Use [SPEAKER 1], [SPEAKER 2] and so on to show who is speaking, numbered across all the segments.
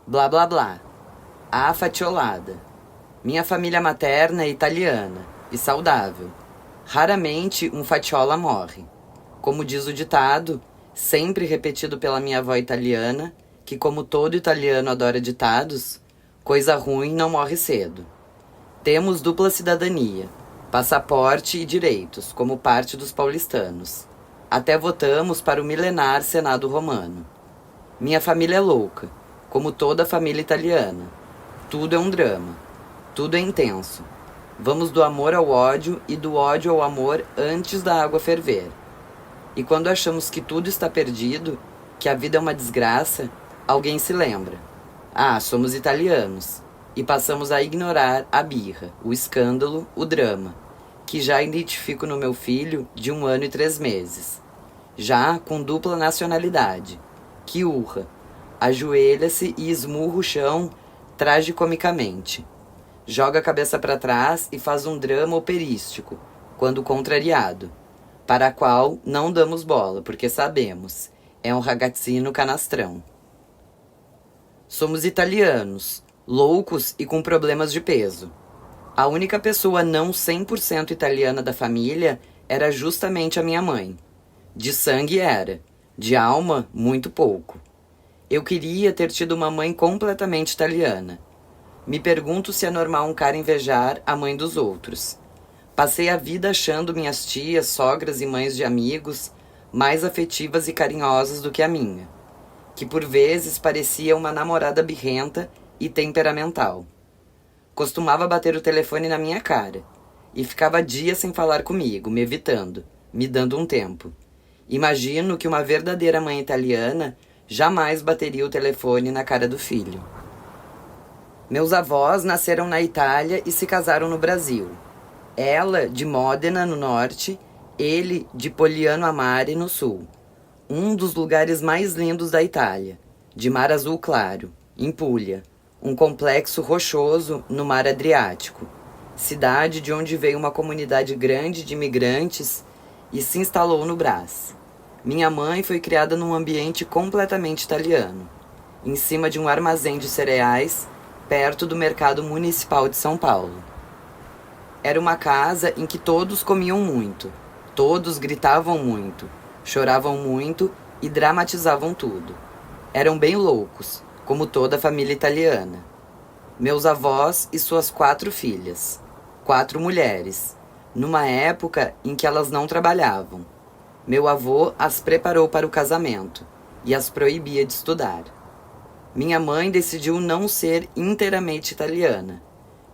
[SPEAKER 1] Blá blá blá. A fatiolada. Minha família materna é italiana e saudável. Raramente um fatiola morre. Como diz o ditado, sempre repetido pela minha avó italiana, que como todo italiano adora ditados, coisa ruim não morre cedo. Temos dupla cidadania, passaporte e direitos, como parte dos paulistanos. Até votamos para o milenar Senado Romano. Minha família é louca, como toda família italiana. Tudo é um drama. Tudo é intenso. Vamos do amor ao ódio e do ódio ao amor antes da água ferver. E quando achamos que tudo está perdido, que a vida é uma desgraça, alguém se lembra. Ah, somos italianos. E passamos a ignorar a birra, o escândalo, o drama, que já identifico no meu filho de 1 ano e 3 meses. Já com dupla nacionalidade, que urra, ajoelha-se e esmurra o chão tragicomicamente. Joga a cabeça para trás e faz um drama operístico, quando contrariado, para a qual não damos bola, porque sabemos, é um ragazzino canastrão. Somos italianos, loucos e com problemas de peso. A única pessoa não 100% italiana da família era justamente a minha mãe. De sangue era, de alma, muito pouco. Eu queria ter tido uma mãe completamente italiana. Me pergunto se é normal um cara invejar a mãe dos outros. Passei a vida achando minhas tias, sogras e mães de amigos mais afetivas e carinhosas do que a minha, que por vezes parecia uma namorada birrenta e temperamental. Costumava bater o telefone na minha cara e ficava dias sem falar comigo, me evitando, me dando um tempo. Imagino que uma verdadeira mãe italiana jamais bateria o telefone na cara do filho. Meus avós nasceram na Itália e se casaram no Brasil. Ela de Módena, no norte, ele de Poliano a Mare, no sul. Um dos lugares mais lindos da Itália, de mar azul claro, em Puglia, um complexo rochoso no mar Adriático, cidade de onde veio uma comunidade grande de imigrantes e se instalou no Brás. Minha mãe foi criada num ambiente completamente italiano, em cima de um armazém de cereais, perto do mercado municipal de São Paulo. Era uma casa em que todos comiam muito, todos gritavam muito, choravam muito e dramatizavam tudo. Eram bem loucos, como toda a família italiana. Meus avós e suas 4 filhas, 4 mulheres, numa época em que elas não trabalhavam. Meu avô as preparou para o casamento e as proibia de estudar. Minha mãe decidiu não ser inteiramente italiana.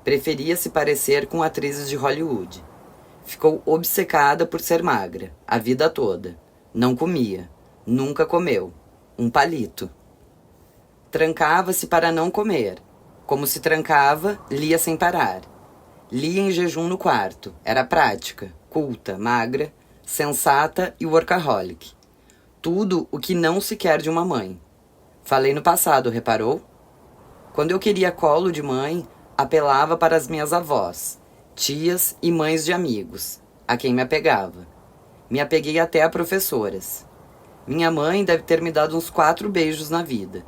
[SPEAKER 1] Preferia se parecer com atrizes de Hollywood. Ficou obcecada por ser magra, a vida toda. Não comia. Nunca comeu. Um palito. Trancava-se para não comer. Como se trancava, lia sem parar. Lia em jejum no quarto. Era prática, culta, magra, sensata e workaholic. Tudo o que não se quer de uma mãe. Falei no passado, reparou? Quando eu queria colo de mãe, apelava para as minhas avós, tias e mães de amigos, a quem me apegava. Me apeguei até a professoras. Minha mãe deve ter me dado uns 4 beijos na vida.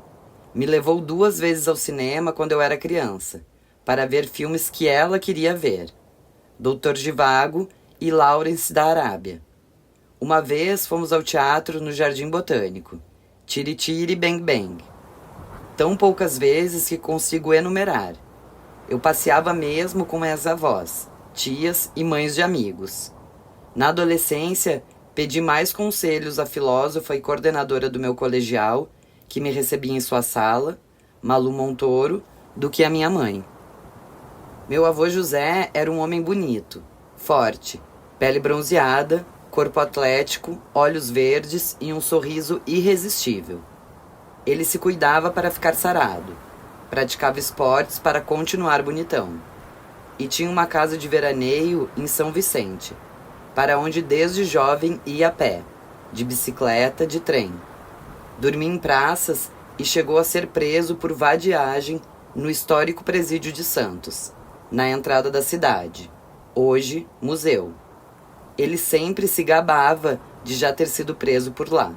[SPEAKER 1] Me levou 2 vezes ao cinema quando eu era criança, para ver filmes que ela queria ver. Doutor Zhivago e Lawrence da Arábia. Uma vez fomos ao teatro no Jardim Botânico. Tiri Tiri Bang Bang. Tão poucas vezes que consigo enumerar. Eu passeava mesmo com minhas avós, tias e mães de amigos. Na adolescência, pedi mais conselhos à filósofa e coordenadora do meu colegial, que me recebia em sua sala, Malu Montoro, do que a minha mãe. Meu avô José era um homem bonito, forte, pele bronzeada, corpo atlético, olhos verdes e um sorriso irresistível. Ele se cuidava para ficar sarado, praticava esportes para continuar bonitão. E tinha uma casa de veraneio em São Vicente, para onde desde jovem ia a pé, de bicicleta, de trem. Dormia em praças e chegou a ser preso por vadiagem no histórico presídio de Santos, na entrada da cidade, hoje museu. Ele sempre se gabava de já ter sido preso por lá.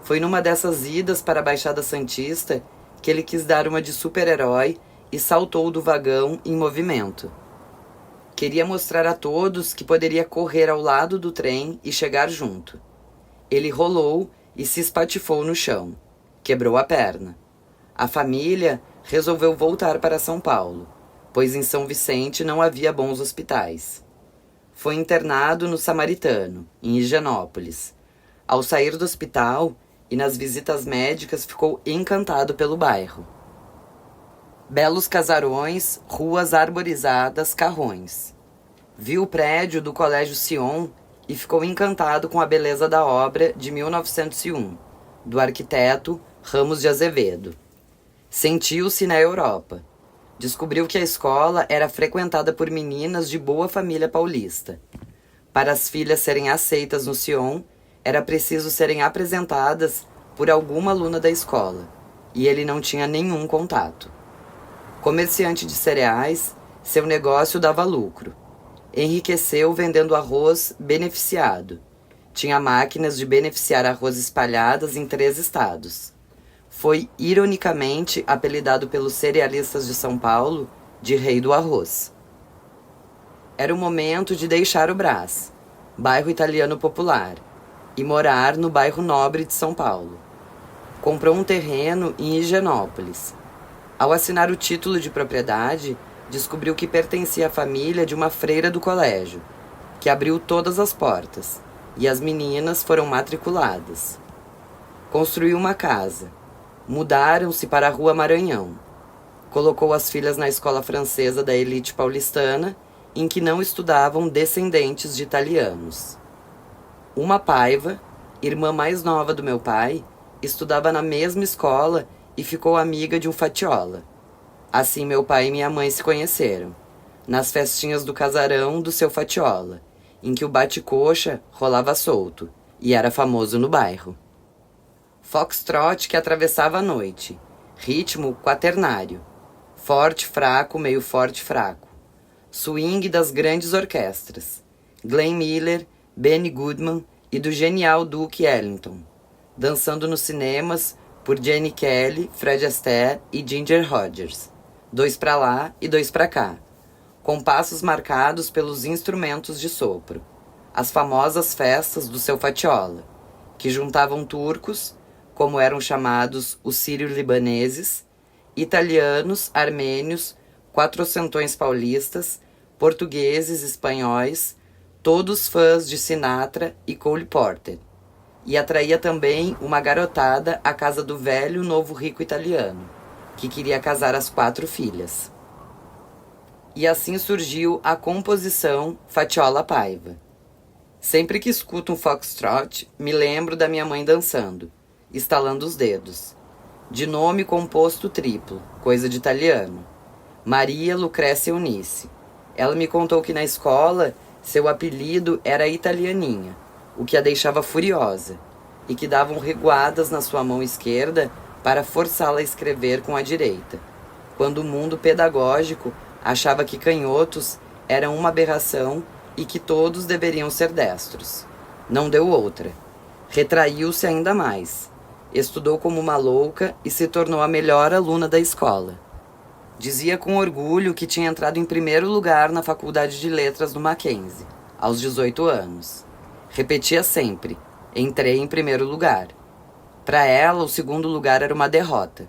[SPEAKER 1] Foi numa dessas idas para a Baixada Santista que ele quis dar uma de super-herói e saltou do vagão em movimento. Queria mostrar a todos que poderia correr ao lado do trem e chegar junto. Ele rolou e se espatifou no chão. Quebrou a perna. A família resolveu voltar para São Paulo, pois em São Vicente não havia bons hospitais. Foi internado no Samaritano, em Higienópolis. Ao sair do hospital e nas visitas médicas, ficou encantado pelo bairro. Belos casarões, ruas arborizadas, carrões. Viu o prédio do Colégio Sion e ficou encantado com a beleza da obra de 1901, do arquiteto Ramos de Azevedo. Sentiu-se na Europa. Descobriu que a escola era frequentada por meninas de boa família paulista. Para as filhas serem aceitas no Sion, era preciso serem apresentadas por alguma aluna da escola, e ele não tinha nenhum contato. Comerciante de cereais, seu negócio dava lucro. Enriqueceu vendendo arroz beneficiado. Tinha máquinas de beneficiar arroz espalhadas em 3 estados. Foi, ironicamente, apelidado pelos cerealistas de São Paulo de Rei do Arroz. Era o momento de deixar o Brás, bairro italiano popular, e morar no bairro nobre de São Paulo. Comprou um terreno em Higienópolis. Ao assinar o título de propriedade, descobriu que pertencia à família de uma freira do colégio, que abriu todas as portas, e as meninas foram matriculadas. Construiu uma casa. Mudaram-se para a Rua Maranhão. Colocou as filhas na escola francesa da elite paulistana, em que não estudavam descendentes de italianos. Uma Paiva, irmã mais nova do meu pai, estudava na mesma escola e ficou amiga de um Fatiola. Assim meu pai e minha mãe se conheceram, nas festinhas do casarão do seu Fatiola, em que o bate-coxa rolava solto e era famoso no bairro. Foxtrot que atravessava a noite, ritmo quaternário, forte, fraco, meio forte, fraco. Swing das grandes orquestras, Glenn Miller, Benny Goodman e do genial Duke Ellington, dançando nos cinemas por Gene Kelly, Fred Astaire e Ginger Rogers, 2 para lá e 2 para cá, com passos marcados pelos instrumentos de sopro, as famosas festas do seu Fatiola, que juntavam turcos, como eram chamados os sírio-libaneses, italianos, armênios, quatrocentões paulistas, portugueses, espanhóis, todos fãs de Sinatra e Cole Porter, e atraía também uma garotada à casa do velho novo rico italiano, que queria casar as 4 filhas. E assim surgiu a composição Fatiola Paiva. Sempre que escuto um foxtrot, me lembro da minha mãe dançando, estalando os dedos. De nome composto triplo, coisa de italiano. Maria Lucrécia Eunice. Ela me contou que na escola seu apelido era Italianinha, o que a deixava furiosa, e que davam reguadas na sua mão esquerda para forçá-la a escrever com a direita, quando o mundo pedagógico achava que canhotos eram uma aberração e que todos deveriam ser destros. Não deu outra. Retraiu-se ainda mais. Estudou como uma louca e se tornou a melhor aluna da escola. Dizia com orgulho que tinha entrado em primeiro lugar na Faculdade de Letras do Mackenzie, aos 18 anos. Repetia sempre: entrei em primeiro lugar. Para ela, o segundo lugar era uma derrota.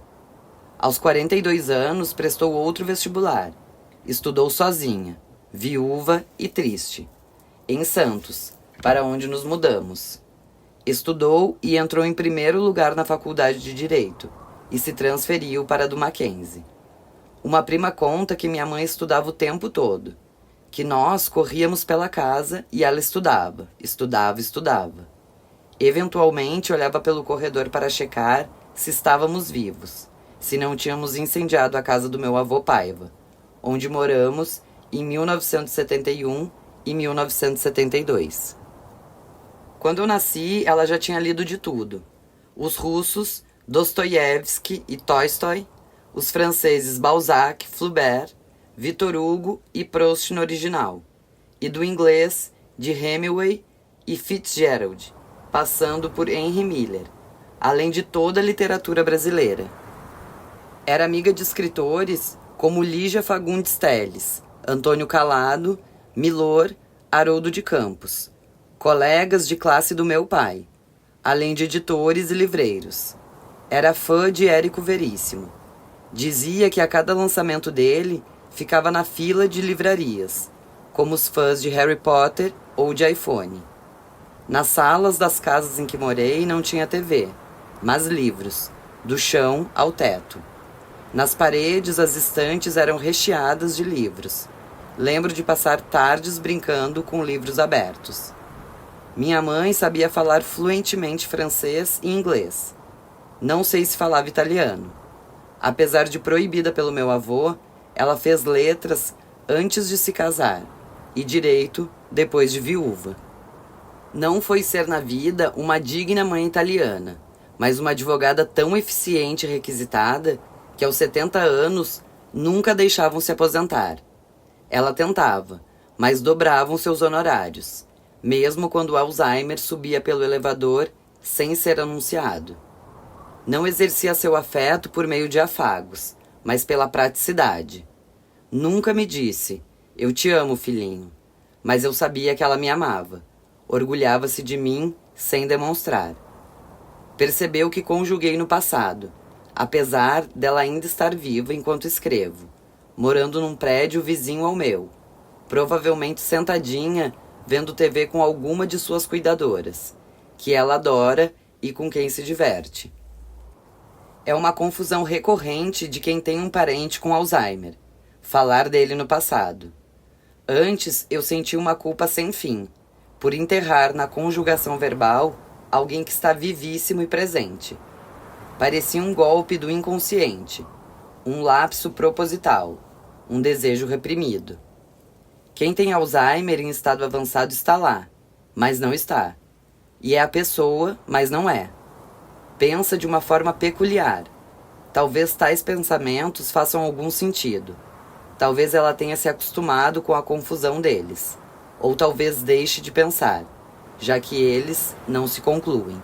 [SPEAKER 1] Aos 42 anos, prestou outro vestibular. Estudou sozinha, viúva e triste, em Santos, para onde nos mudamos. Estudou e entrou em primeiro lugar na Faculdade de Direito e se transferiu para a do Mackenzie. Uma prima conta que minha mãe estudava o tempo todo, que nós corríamos pela casa e ela estudava. Eventualmente olhava pelo corredor para checar se estávamos vivos, se não tínhamos incendiado a casa do meu avô Paiva, onde moramos em 1971 e 1972. Quando eu nasci, ela já tinha lido de tudo. Os russos, Dostoiévski e Tolstói, os franceses Balzac, Flaubert, Victor Hugo e Proust no original, e do inglês de Hemingway e Fitzgerald, passando por Henry Miller, além de toda a literatura brasileira. Era amiga de escritores como Lígia Fagundes Telles, Antônio Calado, Milor, Haroldo de Campos, colegas de classe do meu pai, além de editores e livreiros. Era fã de Érico Veríssimo. Dizia que a cada lançamento dele ficava na fila de livrarias, como os fãs de Harry Potter ou de iPhone. Nas salas das casas em que morei não tinha TV, mas livros, do chão ao teto. Nas paredes, as estantes eram recheadas de livros. Lembro de passar tardes brincando com livros abertos. Minha mãe sabia falar fluentemente francês e inglês. Não sei se falava italiano. Apesar de proibida pelo meu avô, ela fez letras antes de se casar e direito depois de viúva. Não foi ser na vida uma digna mãe italiana, mas uma advogada tão eficiente e requisitada que aos 70 anos nunca deixavam se aposentar. Ela tentava, mas dobravam seus honorários, mesmo quando o Alzheimer subia pelo elevador sem ser anunciado. Não exercia seu afeto por meio de afagos, mas pela praticidade. Nunca me disse, eu te amo, filhinho, mas eu sabia que ela me amava. Orgulhava-se de mim sem demonstrar. Percebeu que conjuguei no passado, apesar dela ainda estar viva enquanto escrevo, morando num prédio vizinho ao meu, provavelmente sentadinha vendo TV com alguma de suas cuidadoras, que ela adora e com quem se diverte. É uma confusão recorrente de quem tem um parente com Alzheimer, falar dele no passado. Antes eu senti uma culpa sem fim, por enterrar na conjugação verbal alguém que está vivíssimo e presente. Parecia um golpe do inconsciente, um lapso proposital, um desejo reprimido. Quem tem Alzheimer em estado avançado está lá, mas não está. E é a pessoa, mas não é. Pensa de uma forma peculiar. Talvez tais pensamentos façam algum sentido. Talvez ela tenha se acostumado com a confusão deles. Ou talvez deixe de pensar, já que eles não se concluem.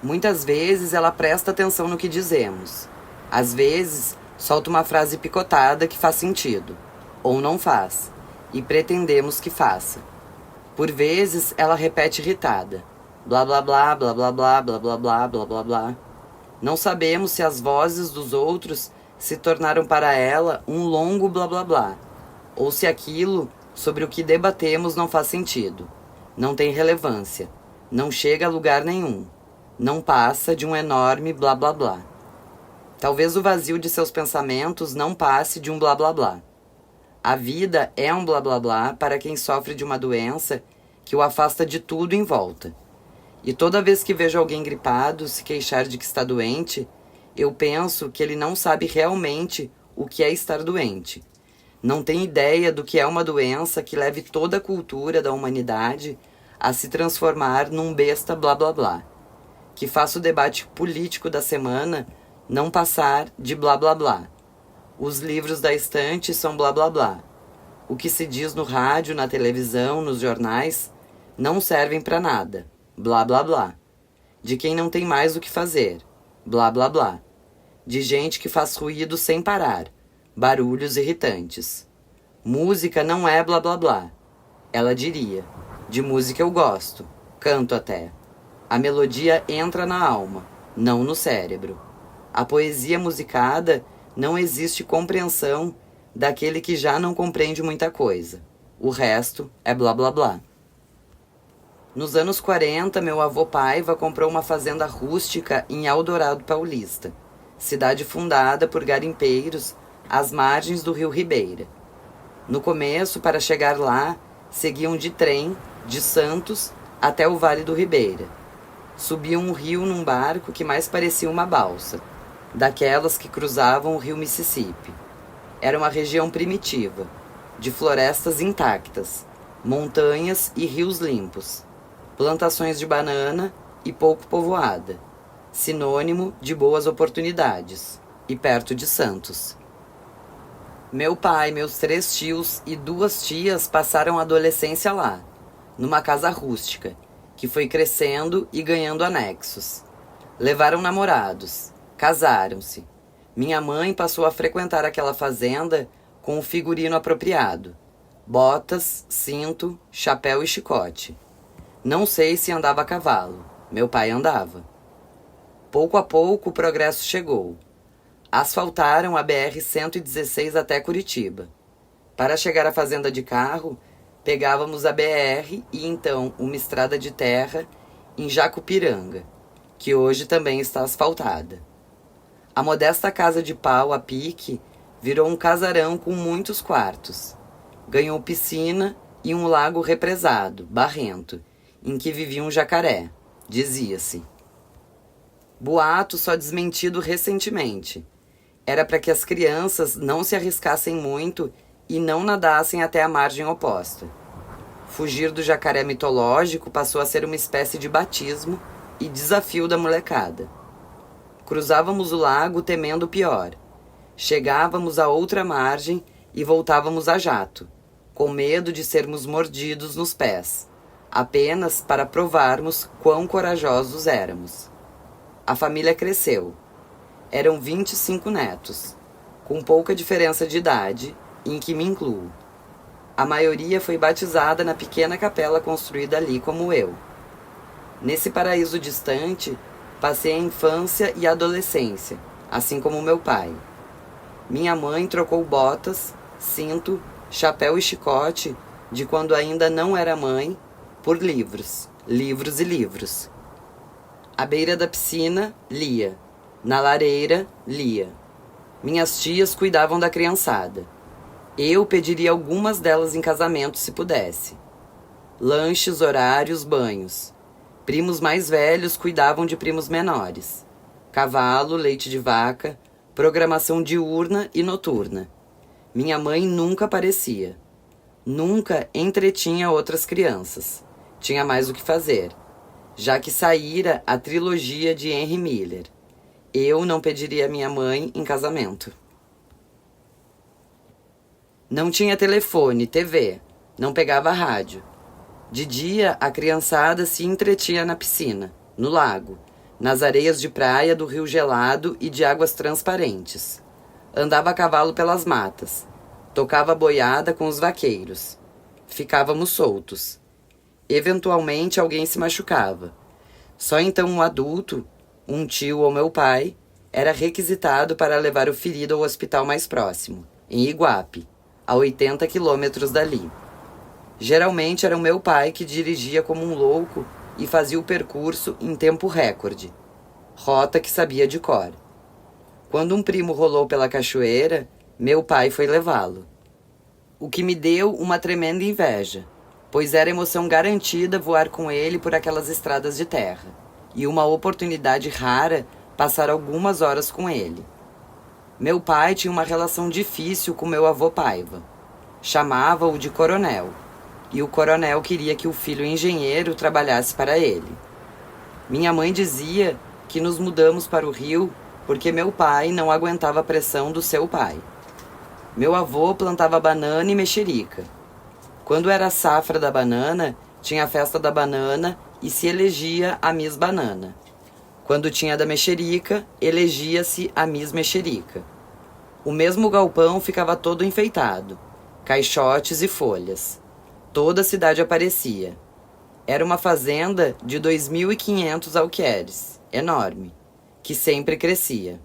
[SPEAKER 1] Muitas vezes ela presta atenção no que dizemos. Às vezes, solta uma frase picotada que faz sentido, ou não faz, e pretendemos que faça. Por vezes, ela repete irritada. Blá blá blá, blá blá blá, blá blá blá, blá blá blá. Não sabemos se as vozes dos outros se tornaram para ela um longo blá blá blá, ou se aquilo sobre o que debatemos não faz sentido, não tem relevância, não chega a lugar nenhum, não passa de um enorme blá blá blá. Talvez o vazio de seus pensamentos não passe de um blá blá blá. A vida é um blá blá blá para quem sofre de uma doença que o afasta de tudo em volta. E toda vez que vejo alguém gripado se queixar de que está doente, eu penso que ele não sabe realmente o que é estar doente. Não tem ideia do que é uma doença que leve toda a cultura da humanidade a se transformar num besta blá blá blá. Que faça o debate político da semana não passar de blá blá blá. Os livros da estante são blá blá blá. O que se diz no rádio, na televisão, nos jornais, não servem para nada. Blá blá blá. De quem não tem mais o que fazer. Blá blá blá. De gente que faz ruído sem parar. Barulhos irritantes. Música não é blá blá blá. Ela diria. De música eu gosto. Canto até. A melodia entra na alma, não no cérebro. A poesia musicada não existe compreensão daquele que já não compreende muita coisa. O resto é blá blá blá. Nos anos 40, meu avô Paiva comprou uma fazenda rústica em Eldorado Paulista, cidade fundada por garimpeiros às margens do rio Ribeira. No começo, para chegar lá, seguiam de trem, de Santos, até o Vale do Ribeira. Subiam um rio num barco que mais parecia uma balsa, daquelas que cruzavam o rio Mississippi. Era uma região primitiva, de florestas intactas, montanhas e rios limpos, plantações de banana e pouco povoada, sinônimo de boas oportunidades, e perto de Santos. Meu pai, meus 3 tios e 2 tias passaram a adolescência lá, numa casa rústica, que foi crescendo e ganhando anexos. Levaram namorados, casaram-se. Minha mãe passou a frequentar aquela fazenda com o figurino apropriado: botas, cinto, chapéu e chicote. Não sei se andava a cavalo. Meu pai andava. Pouco a pouco o progresso chegou. Asfaltaram a BR-116 até Curitiba. Para chegar à fazenda de carro, pegávamos a BR e então uma estrada de terra em Jacupiranga, que hoje também está asfaltada. A modesta casa de pau a pique virou um casarão com muitos quartos. Ganhou piscina e um lago represado, barrento, em que vivia um jacaré, dizia-se. Boato só desmentido recentemente. Era para que as crianças não se arriscassem muito e não nadassem até a margem oposta. Fugir do jacaré mitológico passou a ser uma espécie de batismo e desafio da molecada. Cruzávamos o lago temendo o pior. Chegávamos à outra margem e voltávamos a jato, com medo de sermos mordidos nos pés, apenas para provarmos quão corajosos éramos. A família cresceu. Eram 25 netos, com pouca diferença de idade, em que me incluo. A maioria foi batizada na pequena capela construída ali como eu. Nesse paraíso distante, passei a infância e a adolescência, assim como meu pai. Minha mãe trocou botas, cinto, chapéu e chicote de quando ainda não era mãe por livros, livros e livros. À beira da piscina, lia. Na lareira, lia. Minhas tias cuidavam da criançada. Eu pediria algumas delas em casamento se pudesse. Lanches, horários, banhos. Primos mais velhos cuidavam de primos menores. Cavalo, leite de vaca, programação diurna e noturna. Minha mãe nunca aparecia. Nunca entretinha outras crianças. Tinha mais o que fazer, já que saíra a trilogia de Henry Miller. Eu não pediria minha mãe em casamento. Não tinha telefone, TV, não pegava rádio. De dia, a criançada se entretinha na piscina, no lago, nas areias de praia do rio gelado e de águas transparentes. Andava a cavalo pelas matas, tocava boiada com os vaqueiros. Ficávamos soltos. Eventualmente alguém se machucava. Só então um adulto, um tio ou meu pai, era requisitado para levar o ferido ao hospital mais próximo, em Iguape, a 80 quilômetros dali. Geralmente era o meu pai que dirigia como um louco e fazia o percurso em tempo recorde, rota que sabia de cor. Quando um primo rolou pela cachoeira, meu pai foi levá-lo. O que me deu uma tremenda inveja, pois era emoção garantida voar com ele por aquelas estradas de terra, e uma oportunidade rara passar algumas horas com ele. Meu pai tinha uma relação difícil com meu avô Paiva. Chamava-o de coronel, e o coronel queria que o filho engenheiro trabalhasse para ele. Minha mãe dizia que nos mudamos para o Rio porque meu pai não aguentava a pressão do seu pai. Meu avô plantava banana e mexerica. Quando era a safra da banana, tinha a festa da banana e se elegia a Miss Banana. Quando tinha da mexerica, elegia-se a Miss Mexerica. O mesmo galpão ficava todo enfeitado, caixotes e folhas. Toda a cidade aparecia. Era uma fazenda de 2.500 alqueires, enorme, que sempre crescia.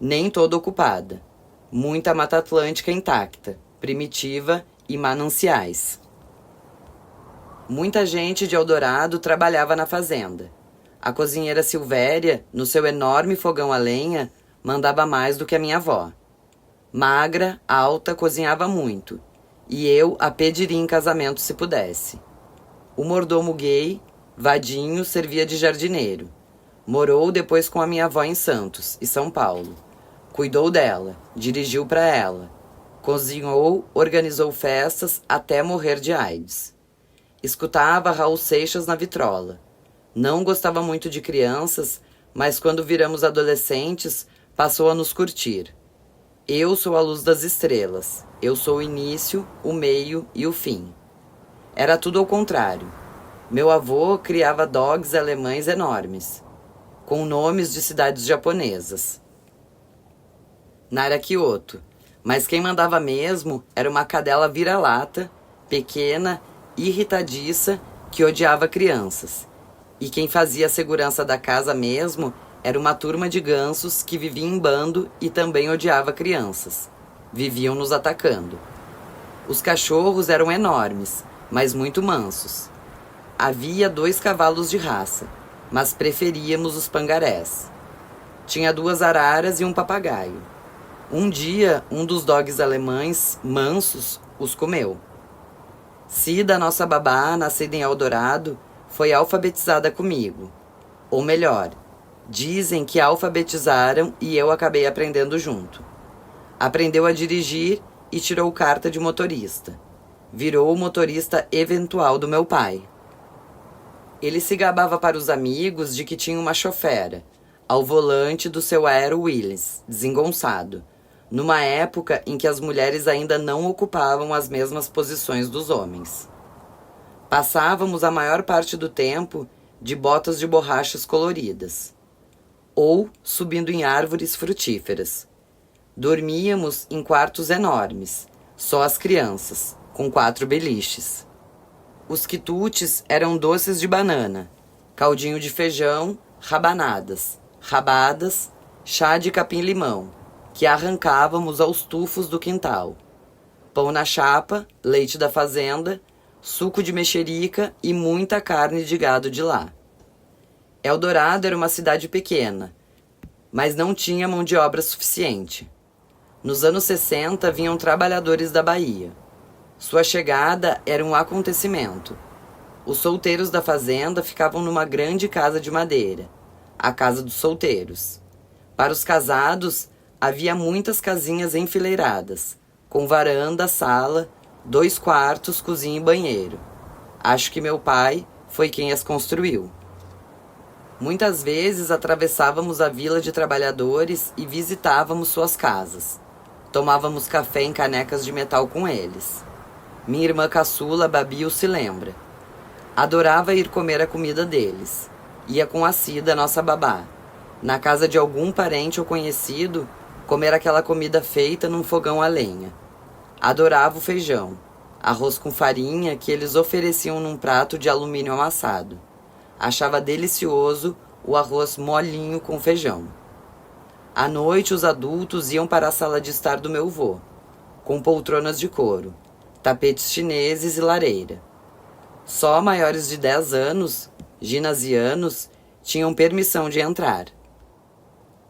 [SPEAKER 1] Nem toda ocupada. Muita Mata Atlântica intacta, primitiva e mananciais. Muita gente de Eldorado trabalhava na fazenda. A cozinheira Silvéria, no seu enorme fogão a lenha, mandava mais do que a minha avó. Magra, alta, cozinhava muito, e eu a pediria em casamento se pudesse. O mordomo gay, Vadinho, servia de jardineiro. Morou depois com a minha avó em Santos e São Paulo. Cuidou dela, dirigiu para ela. Cozinhou, organizou festas até morrer de AIDS. Escutava Raul Seixas na vitrola. Não gostava muito de crianças, mas quando viramos adolescentes, passou a nos curtir. Eu sou a luz das estrelas. Eu sou o início, o meio e o fim. Era tudo ao contrário. Meu avô criava dogs alemães enormes, com nomes de cidades japonesas. Nara Kyoto, mas quem mandava mesmo era uma cadela vira-lata, pequena, irritadiça, que odiava crianças. E quem fazia a segurança da casa mesmo era uma turma de gansos que vivia em bando e também odiava crianças. Viviam nos atacando. Os cachorros eram enormes, mas muito mansos. Havia 2 cavalos de raça, mas preferíamos os pangarés. Tinha 2 araras e um papagaio. Um dia, um dos dogues alemães, mansos, os comeu. Cida, nossa babá, nascida em Eldorado, foi alfabetizada comigo. Ou melhor, dizem que a alfabetizaram e eu acabei aprendendo junto. Aprendeu a dirigir e tirou carta de motorista. Virou o motorista eventual do meu pai. Ele se gabava para os amigos de que tinha uma chofera, ao volante do seu Aero Willys, desengonçado, numa época em que as mulheres ainda não ocupavam as mesmas posições dos homens. Passávamos a maior parte do tempo de botas de borrachas coloridas, ou subindo em árvores frutíferas. Dormíamos em quartos enormes, só as crianças, com 4 beliches. Os quitutes eram doces de banana, caldinho de feijão, rabanadas, rabadas, chá de capim-limão, que arrancávamos aos tufos do quintal. Pão na chapa, leite da fazenda, suco de mexerica e muita carne de gado de lá. Eldorado era uma cidade pequena, mas não tinha mão de obra suficiente. Nos anos 60 vinham trabalhadores da Bahia. Sua chegada era um acontecimento. Os solteiros da fazenda ficavam numa grande casa de madeira, a Casa dos Solteiros. Para os casados, havia muitas casinhas enfileiradas, com varanda, sala, 2 quartos, cozinha e banheiro. Acho que meu pai foi quem as construiu. Muitas vezes atravessávamos a vila de trabalhadores e visitávamos suas casas. Tomávamos café em canecas de metal com eles. Minha irmã caçula, Babil, se lembra. Adorava ir comer a comida deles. Ia com a Cida, nossa babá, na casa de algum parente ou conhecido, comer aquela comida feita num fogão a lenha. Adorava o feijão, arroz com farinha que eles ofereciam num prato de alumínio amassado. Achava delicioso o arroz molinho com feijão. À noite, os adultos iam para a sala de estar do meu vô, com poltronas de couro, tapetes chineses e lareira. Só maiores de 10 anos, ginasianos, tinham permissão de entrar.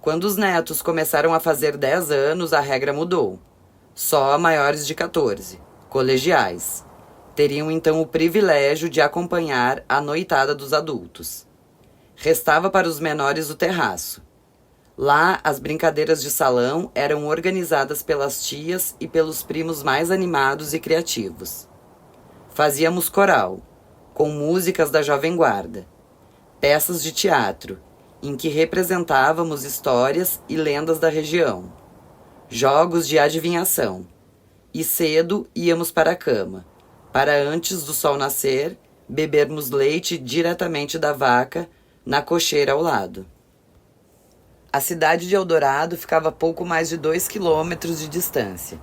[SPEAKER 1] Quando os netos começaram a fazer 10 anos, a regra mudou. Só maiores de 14, colegiais, teriam então o privilégio de acompanhar a noitada dos adultos. Restava para os menores o terraço. Lá, as brincadeiras de salão eram organizadas pelas tias e pelos primos mais animados e criativos. Fazíamos coral, com músicas da Jovem Guarda, peças de teatro, em que representávamos histórias e lendas da região, jogos de adivinhação, e cedo íamos para a cama, para antes do sol nascer, bebermos leite diretamente da vaca na cocheira ao lado. A cidade de Eldorado ficava a pouco mais de 2 quilômetros de distância.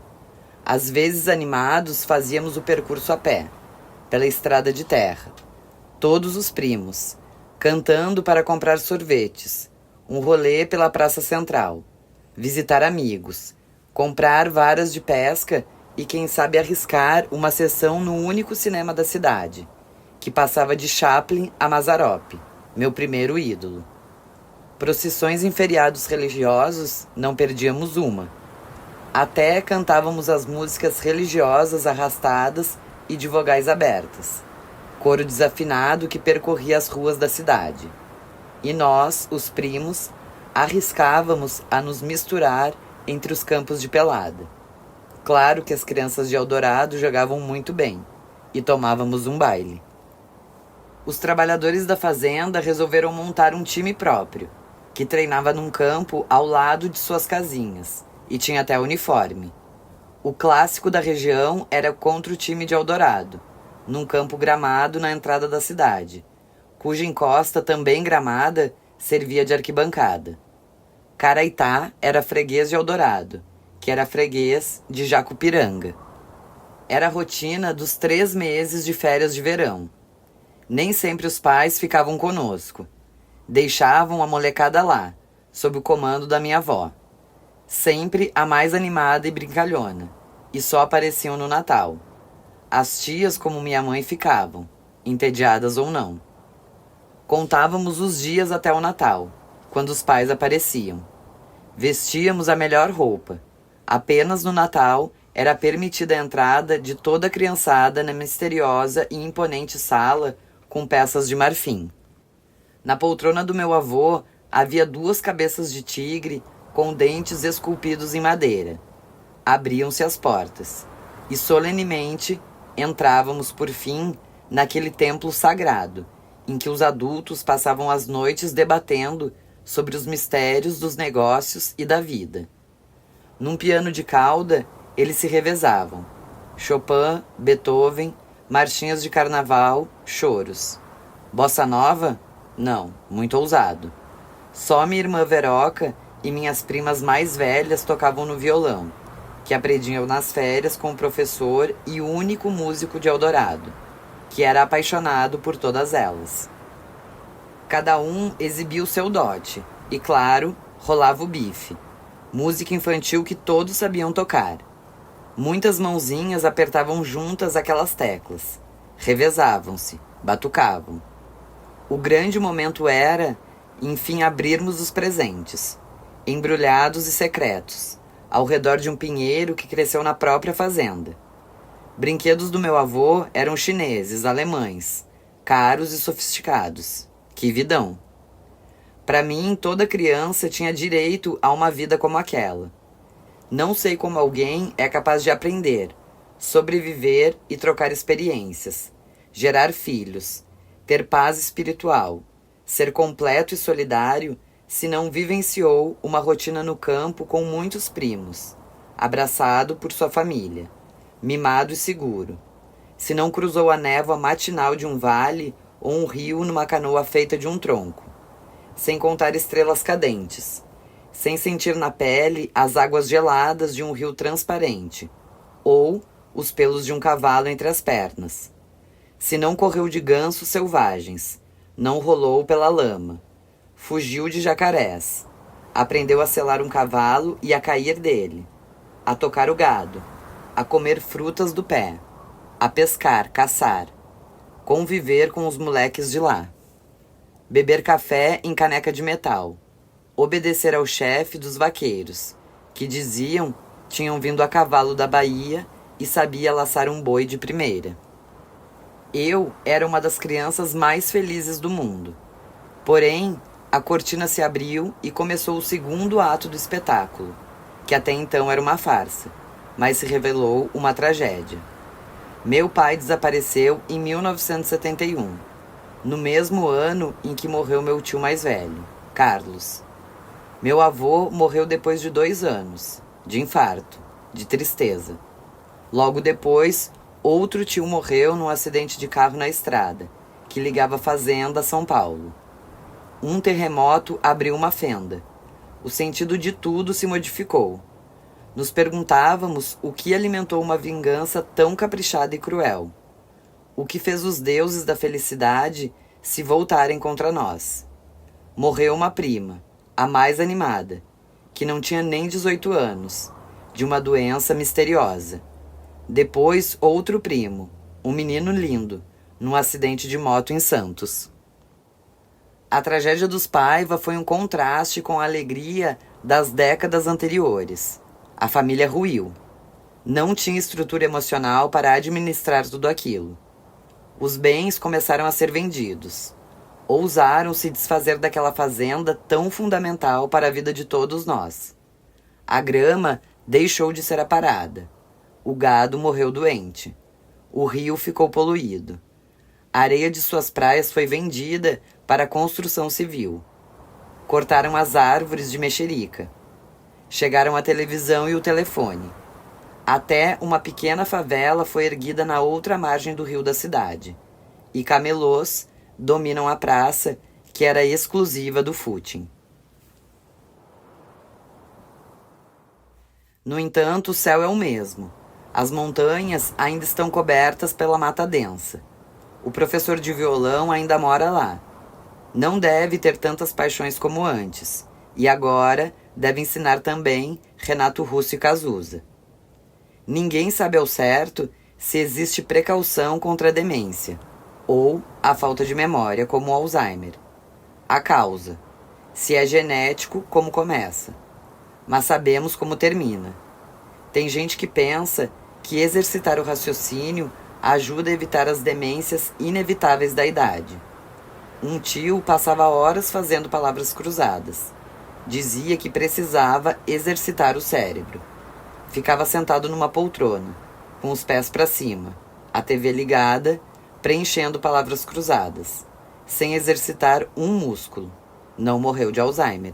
[SPEAKER 1] Às vezes, animados, fazíamos o percurso a pé, pela estrada de terra. Todos os primos, cantando para comprar sorvetes, um rolê pela praça central, visitar amigos, comprar varas de pesca e, quem sabe, arriscar uma sessão no único cinema da cidade, que passava de Chaplin a Mazzaropi, meu primeiro ídolo. Procissões em feriados religiosos, não perdíamos uma. Até cantávamos as músicas religiosas arrastadas e de vogais abertas. Coro desafinado que percorria as ruas da cidade. E nós, os primos, arriscávamos a nos misturar entre os campos de pelada. Claro que as crianças de Eldorado jogavam muito bem, e tomávamos um baile. Os trabalhadores da fazenda resolveram montar um time próprio, que treinava num campo ao lado de suas casinhas, e tinha até uniforme. O clássico da região era contra o time de Eldorado, num campo gramado na entrada da cidade, cuja encosta, também gramada, servia de arquibancada. Caraitá era freguês de Eldorado, que era freguês de Jacupiranga. Era a rotina dos 3 meses de férias de verão. Nem sempre os pais ficavam conosco. Deixavam a molecada lá, sob o comando da minha avó. Sempre a mais animada e brincalhona, e só apareciam no Natal. As tias, como minha mãe, ficavam, entediadas ou não. Contávamos os dias até o Natal, quando os pais apareciam. Vestíamos a melhor roupa. Apenas no Natal era permitida a entrada de toda a criançada na misteriosa e imponente sala com peças de marfim. Na poltrona do meu avô havia 2 cabeças de tigre com dentes esculpidos em madeira. Abriam-se as portas e solenemente entrávamos por fim naquele templo sagrado em que os adultos passavam as noites debatendo sobre os mistérios dos negócios e da vida. Num piano de cauda, eles se revezavam. Chopin, Beethoven, marchinhas de carnaval, choros. Bossa nova? Não, muito ousado. Só minha irmã Veroca e minhas primas mais velhas tocavam no violão, que aprendiam nas férias com o professor e o único músico de Eldorado, que era apaixonado por todas elas. Cada um exibia o seu dote, e claro, rolava o bife, música infantil que todos sabiam tocar. Muitas mãozinhas apertavam juntas aquelas teclas, revezavam-se, batucavam. O grande momento era, enfim, abrirmos os presentes, embrulhados e secretos, ao redor de um pinheiro que cresceu na própria fazenda. Brinquedos do meu avô eram chineses, alemães, caros e sofisticados. Que vidão! Para mim, toda criança tinha direito a uma vida como aquela. Não sei como alguém é capaz de aprender, sobreviver e trocar experiências, gerar filhos, ter paz espiritual, ser completo e solidário se não vivenciou uma rotina no campo com muitos primos, abraçado por sua família, mimado e seguro, se não cruzou a névoa matinal de um vale ou um rio numa canoa feita de um tronco, sem contar estrelas cadentes, sem sentir na pele as águas geladas de um rio transparente, ou os pelos de um cavalo entre as pernas. Se não correu de gansos selvagens, não rolou pela lama, fugiu de jacarés, aprendeu a selar um cavalo e a cair dele, a tocar o gado, a comer frutas do pé, a pescar, caçar, conviver com os moleques de lá, beber café em caneca de metal, obedecer ao chefe dos vaqueiros, que diziam tinham vindo a cavalo da Bahia e sabia laçar um boi de primeira. Eu era uma das crianças mais felizes do mundo. Porém, a cortina se abriu e começou o segundo ato do espetáculo, que até então era uma farsa, mas se revelou uma tragédia. Meu pai desapareceu em 1971, no mesmo ano em que morreu meu tio mais velho, Carlos. Meu avô morreu depois de 2 anos, de infarto, de tristeza. Logo depois, outro tio morreu num acidente de carro na estrada, que ligava a fazenda a São Paulo. Um terremoto abriu uma fenda. O sentido de tudo se modificou. Nos perguntávamos o que alimentou uma vingança tão caprichada e cruel. O que fez os deuses da felicidade se voltarem contra nós. Morreu uma prima, a mais animada, que não tinha nem 18 anos, de uma doença misteriosa. Depois, outro primo, um menino lindo, num acidente de moto em Santos. A tragédia dos Paiva foi um contraste com a alegria das décadas anteriores. A família ruiu. Não tinha estrutura emocional para administrar tudo aquilo. Os bens começaram a ser vendidos. Ousaram se desfazer daquela fazenda tão fundamental para a vida de todos nós. A grama deixou de ser aparada. O gado morreu doente. O rio ficou poluído. A areia de suas praias foi vendida para a construção civil. Cortaram as árvores de mexerica. Chegaram a televisão e o telefone. Até uma pequena favela foi erguida na outra margem do rio da cidade. E camelôs dominam a praça, que era exclusiva do footing. No entanto, o céu é o mesmo. As montanhas ainda estão cobertas pela mata densa. O professor de violão ainda mora lá. Não deve ter tantas paixões como antes. E agora deve ensinar também Renato Russo e Cazuza. Ninguém sabe ao certo se existe precaução contra a demência ou a falta de memória, como o Alzheimer. A causa. Se é genético, como começa. Mas sabemos como termina. Tem gente que pensa que exercitar o raciocínio ajuda a evitar as demências inevitáveis da idade. Um tio passava horas fazendo palavras cruzadas. Dizia que precisava exercitar o cérebro. Ficava sentado numa poltrona, com os pés para cima, a TV ligada, preenchendo palavras cruzadas, sem exercitar um músculo. Não morreu de Alzheimer.